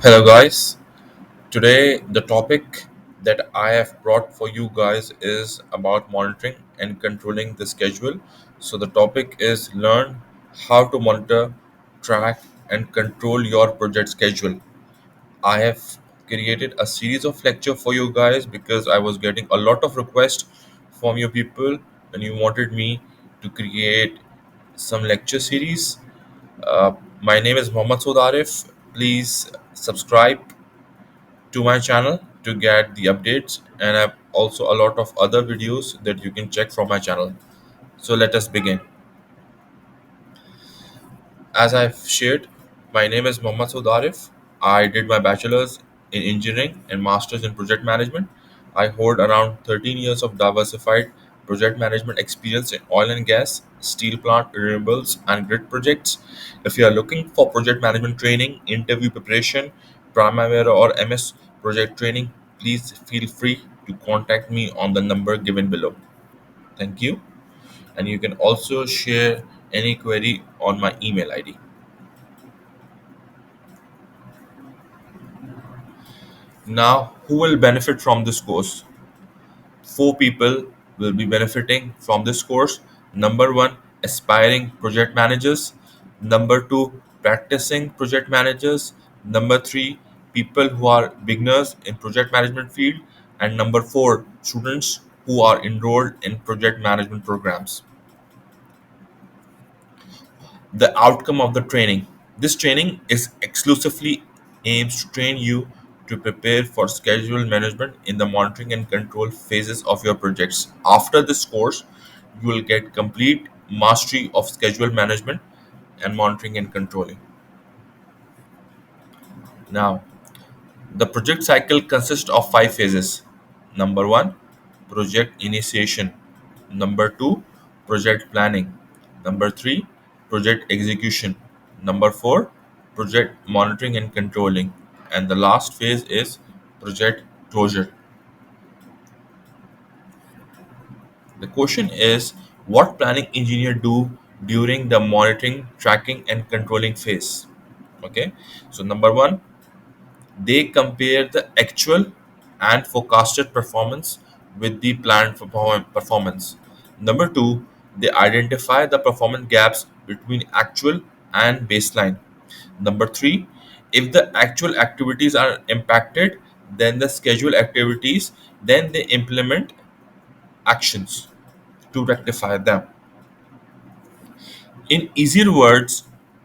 Hello, guys. Today, the topic that I have brought for you guys is about monitoring and controlling the schedule. So, the topic is learn how to monitor, track, and control your project schedule. I have created a series of lecture for you guys because I was getting a lot of requests from you people and you wanted me to create some lecture series. Uh, my name is Mohammad saud.arif. Please subscribe to my channel to get the updates, and I have also a lot of other videos that you can check from my channel. So let us begin. As I've shared, my name is Mohammad Saud Arif. I did my bachelor's in engineering and master's in project management. I hold around 13 years of diversified project management experience in oil and gas, steel plant, renewables, and grid projects. If you are looking for project management training, interview preparation, Primavera or MS project training, please feel free to contact me on the number given below. Thank you. And you can also share any query on my email ID. Now, who will benefit from this course? Four people will be benefiting from this course. Number one, aspiring project managers. Number two, practicing project managers. Number three, people who are beginners in project management field. And number four, students who are enrolled in project management programs. The outcome of the training. This training is exclusively aims to train you to prepare for schedule management in the monitoring and control phases of your projects. After this course, you will get complete mastery of schedule management and monitoring and controlling. Now, the project cycle consists of five phases. Number one, project initiation. Number two, project planning. Number three, project execution. Number four, project monitoring and controlling. And the last phase is project closure. The question is, what planning engineer do during the monitoring, tracking, and controlling phase? Okay, so number one, they compare the actual and forecasted performance with the planned performance. Number two, they identify the performance gaps between actual and baseline. Number three, if the actual activities are impacted, then the schedule activities, then they implement actions to rectify them. In easier words,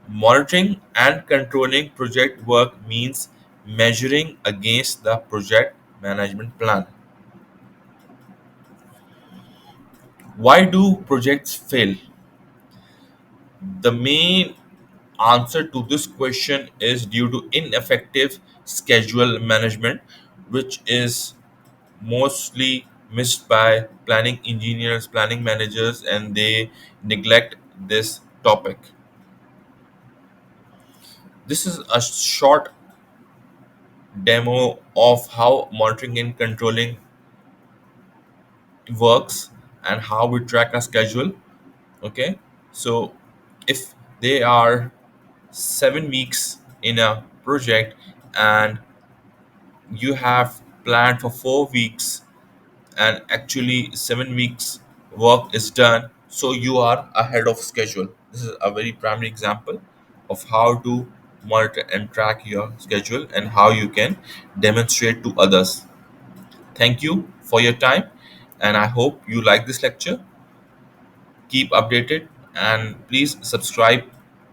monitoring and controlling project work means measuring against the project management plan. Why do projects fail? The main answer to this question is due to ineffective schedule management, which is mostly missed by planning engineers, planning managers, and they neglect this topic. This is a short demo of how monitoring and controlling works and how we track a schedule. Okay, so if they are 7 weeks in a project and you have planned for 4 weeks and actually 7 weeks work is done, so you are ahead of schedule. This is a very primary example of how to monitor and track your schedule and how you can demonstrate to others. Thank you for your time, and I hope you like this lecture. Keep updated and please subscribe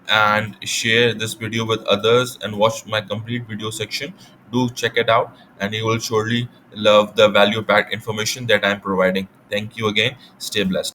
and share this video with others and watch my complete video section. Do check it out, and you will surely love the value packed information that I'm providing. Thank you again. Stay blessed.